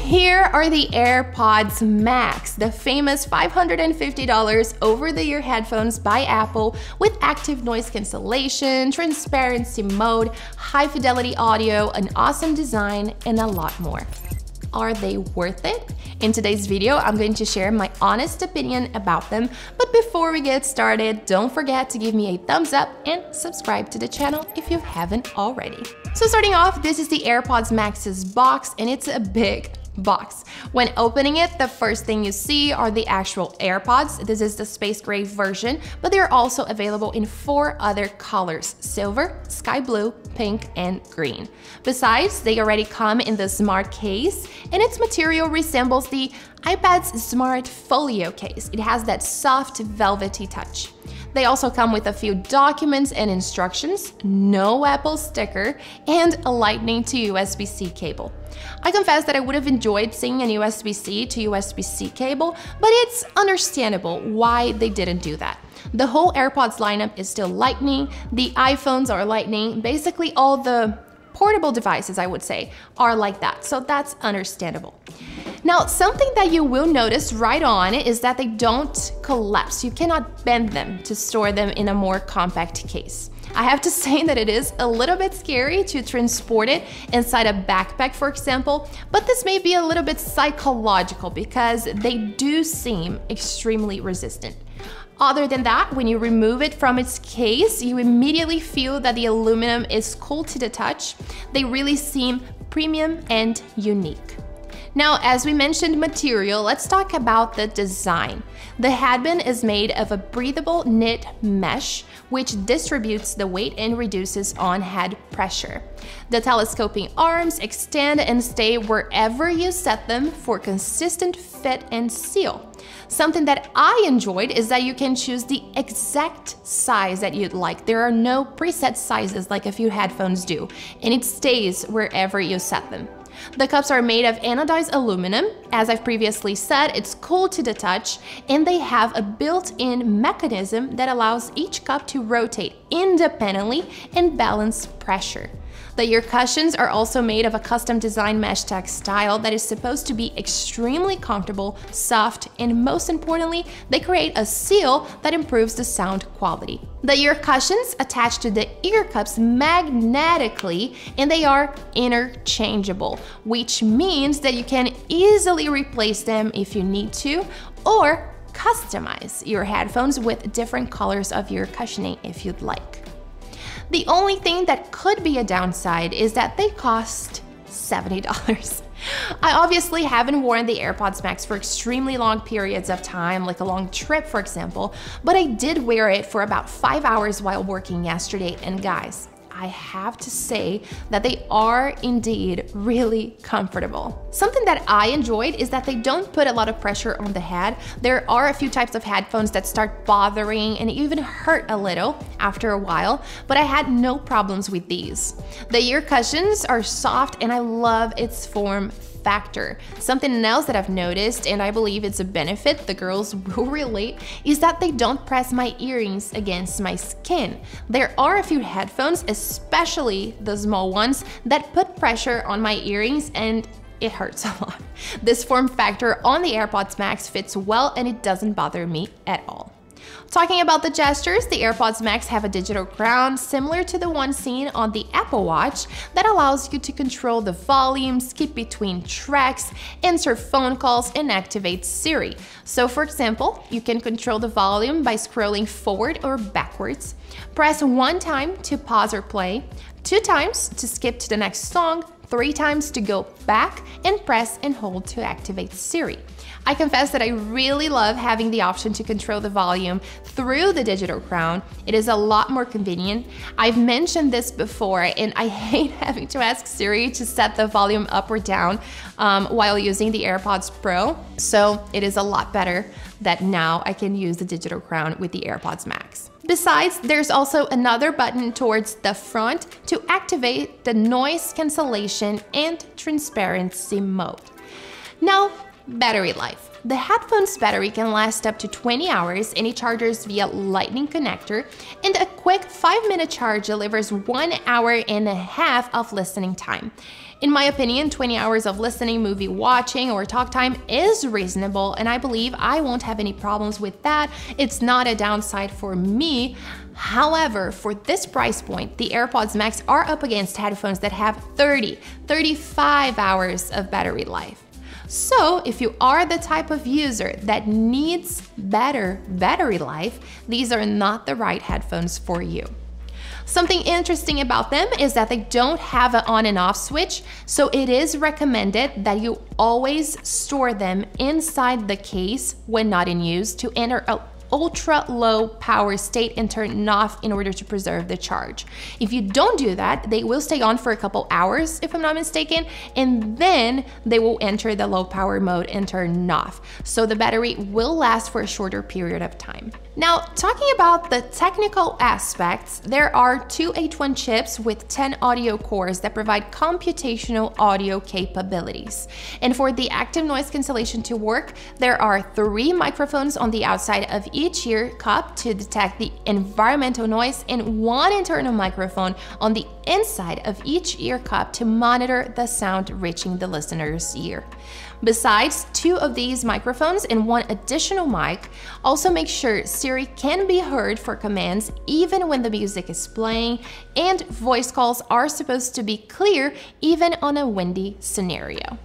here are the AirPods Max, the famous $550 over-the-ear headphones by Apple with active noise cancellation, transparency mode, high-fidelity audio, an awesome design, and a lot more. Are they worth it? In today's video, I'm going to share my honest opinion about them, but before we get started, don't forget to give me a thumbs up and subscribe to the channel if you haven't already. So starting off, this is the AirPods Max's box, and it's a big box. When opening it, the first thing you see are the actual AirPods. This is the space gray version, but they're also available in 4 other colors: silver, sky blue, pink, and green. Besides, they already come in the smart case, and its material resembles the iPad's smart folio case. It has that soft, velvety touch. They also come with a few documents and instructions, no Apple sticker, and a Lightning to USB-C cable. I confess that I would have enjoyed seeing a USB-C to USB-C cable, but it's understandable why they didn't do that. The whole AirPods lineup is still Lightning, the iPhones are Lightning, basically all the portable devices, I would say, are like that, so that's understandable. Now, something that you will notice right on is that they don't collapse. You cannot bend them to store them in a more compact case. I have to say that it is a little bit scary to transport it inside a backpack, for example, but this may be a little bit psychological because they do seem extremely resistant. Other than that, when you remove it from its case, you immediately feel that the aluminum is cool to the touch. They really seem premium and unique. Now, as we mentioned material, let's talk about the design. The headband is made of a breathable knit mesh, which distributes the weight and reduces on-head pressure. The telescoping arms extend and stay wherever you set them for consistent fit and seal. Something that I enjoyed is that you can choose the exact size that you'd like. There are no preset sizes like a few headphones do, and it stays wherever you set them. The cups are made of anodized aluminum. As I've previously said, it's cool to the touch, and they have a built-in mechanism that allows each cup to rotate independently and balance pressure. The ear cushions are also made of a custom design mesh textile that is supposed to be extremely comfortable, soft, and most importantly, they create a seal that improves the sound quality. The ear cushions attach to the ear cups magnetically, and they are interchangeable, which means that you can easily replace them if you need to, or customize your headphones with different colors of ear cushioning if you'd like. The only thing that could be a downside is that they cost $70. I obviously haven't worn the AirPods Max for extremely long periods of time, like a long trip for example, but I did wear it for about 5 hours while working yesterday, and guys, I have to say that they are indeed really comfortable. Something that I enjoyed is that they don't put a lot of pressure on the head. There are a few types of headphones that start bothering and even hurt a little after a while, but I had no problems with these. The ear cushions are soft, and I love its form factor. Something else that I've noticed, and I believe it's a benefit the girls will relate, is that they don't press my earrings against my skin. There are a few headphones, especially the small ones, that put pressure on my earrings and it hurts a lot. This form factor on the AirPods Max fits well, and it doesn't bother me at all. Talking about the gestures, the AirPods Max have a digital crown similar to the one seen on the Apple Watch that allows you to control the volume, skip between tracks, answer phone calls, and activate Siri. So for example, you can control the volume by scrolling forward or backwards, press 1 time to pause or play, 2 times to skip to the next song, 3 times to go back, and press and hold to activate Siri. I confess that I really love having the option to control the volume through the digital crown. It is a lot more convenient. I've mentioned this before, and I hate having to ask Siri to set the volume up or down while using the AirPods Pro, so it is a lot better that now I can use the digital crown with the AirPods Max. Besides, there's also another button towards the front to activate the noise cancellation and transparency mode. Now, Battery life. The headphone's battery can last up to 20 hours and it charges via lightning connector, and a quick 5-minute charge delivers 1 hour and a half of listening time. In my opinion, 20 hours of listening, movie watching, or talk time is reasonable, and I believe I won't have any problems with that. It's not a downside for me. However, for this price point, the AirPods Max are up against headphones that have 35 hours of battery life. So if you are the type of user that needs better battery life, these are not the right headphones for you. Something interesting about them is that they don't have an on and off switch, so it is recommended that you always store them inside the case when not in use to enter a ultra low power state and turn off in order to preserve the charge. If you don't do that, they will stay on for a couple hours, if I'm not mistaken, and then they will enter the low power mode and turn off. So the battery will last for a shorter period of time. Now, talking about the technical aspects, there are 2 H1 chips with 10 audio cores that provide computational audio capabilities. And for the active noise cancellation to work, there are 3 microphones on the outside of each ear cup to detect the environmental noise, and 1 internal microphone on the inside of each ear cup to monitor the sound reaching the listener's ear. Besides 2 of these microphones and 1 additional mic, also make sure Siri can be heard for commands even when the music is playing, and voice calls are supposed to be clear even on a windy scenario.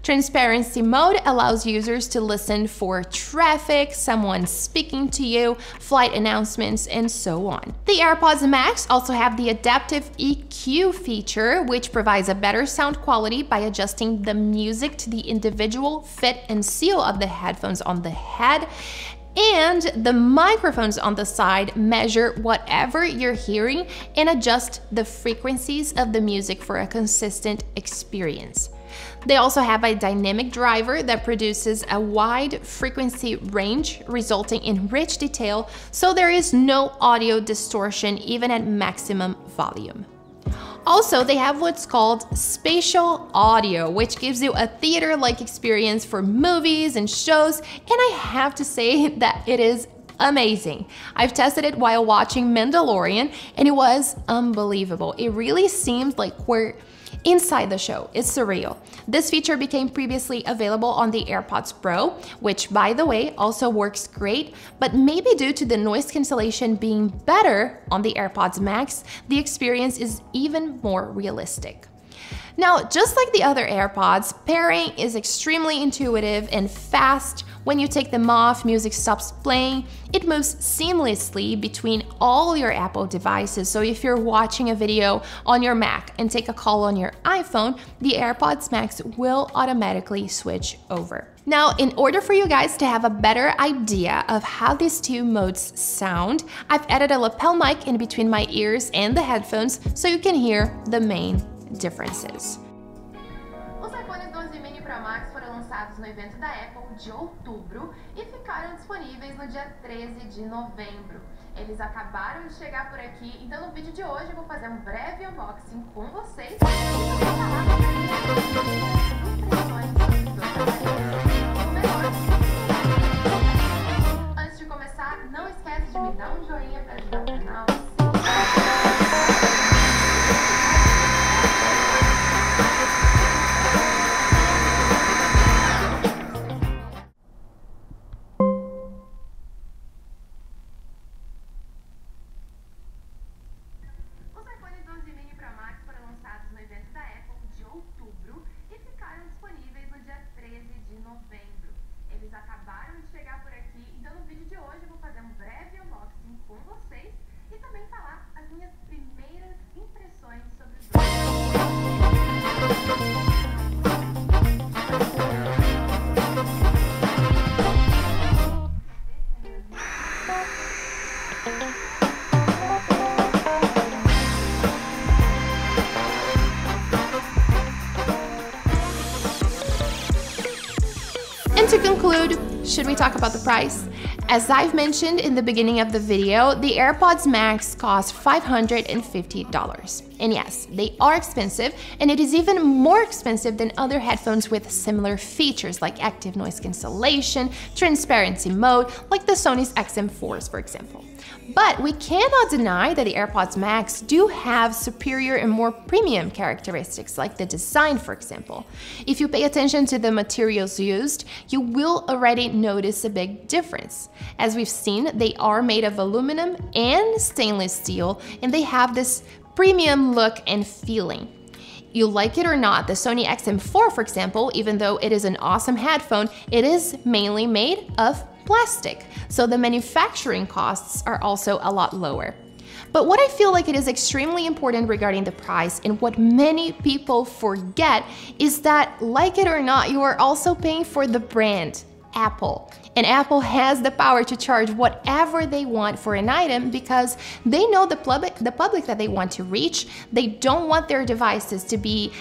Transparency mode allows users to listen for traffic, someone speaking to you, flight announcements, and so on. The AirPods Max also have the adaptive EQ feature, which provides a better sound quality by adjusting the music to the individual fit and seal of the headphones on the head. And the microphones on the side measure whatever you're hearing and adjust the frequencies of the music for a consistent experience. They also have a dynamic driver that produces a wide frequency range, resulting in rich detail, so there is no audio distortion even at maximum volume. Also, they have what's called spatial audio, which gives you a theater-like experience for movies and shows, and I have to say that it is amazing. I've tested it while watching Mandalorian, and it was unbelievable. It really seemed like we're inside the show. It's surreal. This feature became previously available on the AirPods Pro, which, by the way, also works great, but maybe due to the noise cancellation being better on the AirPods Max, the experience is even more realistic. Now, just like the other AirPods, pairing is extremely intuitive and fast. When you take them off, music stops playing. It moves seamlessly between all your Apple devices. So if you're watching a video on your Mac and take a call on your iPhone, the AirPods Max will automatically switch over. Now, in order for you guys to have a better idea of how these 2 modes sound, I've added a lapel mic in between my ears and the headphones so you can hear the main differences. Os iPhones 12 mini Pro Max foram lançados no evento da Apple de outubro e ficaram disponíveis no dia 13 de novembro. Eles acabaram de chegar por aqui, então no vídeo de hoje eu vou fazer um breve unboxing com vocês e vou falar impressões sobre os 2 aparelhos. Antes de começar, não esquece de me dar um joinha para ajudar o canal. Eles acabaram de chegar por aqui, então no vídeo de hoje eu vou fazer um breve unboxing com vocês e também falar as minhas primeiras impressões sobre os dois. And to conclude, should we talk about the price? As I've mentioned in the beginning of the video, the AirPods Max cost $550. And yes, they are expensive, and it is even more expensive than other headphones with similar features like active noise cancellation, transparency mode, like the Sony's XM4s, for example. But we cannot deny that the AirPods Max do have superior and more premium characteristics, like the design, for example. If you pay attention to the materials used, you will already notice a big difference. As we've seen, they are made of aluminum and stainless steel, and they have this premium look and feeling. You like it or not, the Sony XM4, for example, even though it is an awesome headphone, it is mainly made of plastic, so the manufacturing costs are also a lot lower. But what I feel like it is extremely important regarding the price, and what many people forget, is that, like it or not, you are also paying for the brand, Apple. And Apple has the power to charge whatever they want for an item because they know the public that they want to reach. They don't want their devices to be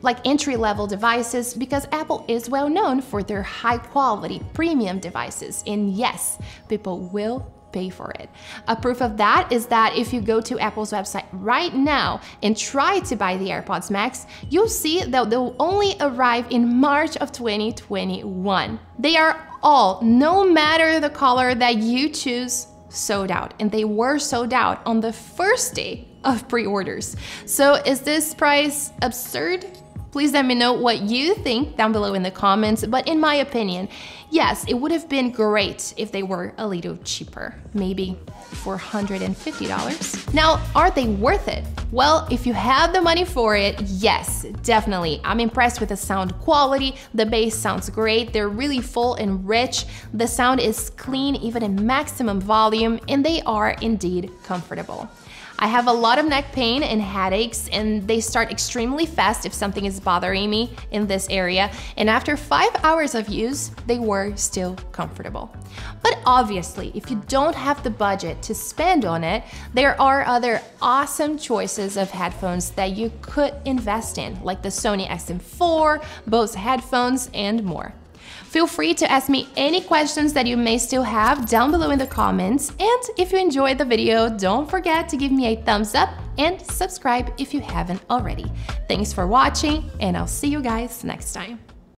like entry-level devices, because Apple is well known for their high-quality premium devices. And yes, people will pay for it. A proof of that is that if you go to Apple's website right now and try to buy the AirPods Max, you'll see that they'll only arrive in March of 2021. They are all, no matter the color that you choose, sold out, and they were sold out on the first day of pre-orders. So is this price absurd? Please let me know what you think down below in the comments, but in my opinion, yes, it would have been great if they were a little cheaper, maybe $450. Now, are they worth it? Well, if you have the money for it, yes, definitely. I'm impressed with the sound quality, the bass sounds great, they're really full and rich, the sound is clean even in maximum volume, and they are indeed comfortable. I have a lot of neck pain and headaches, and they start extremely fast if something is bothering me in this area, and after 5 hours of use, they were still comfortable. But obviously, if you don't have the budget to spend on it, there are other awesome choices of headphones that you could invest in, like the Sony XM4, Bose headphones, and more. Feel free to ask me any questions that you may still have down below in the comments, and if you enjoyed the video, don't forget to give me a thumbs up and subscribe if you haven't already. Thanks for watching, and I'll see you guys next time.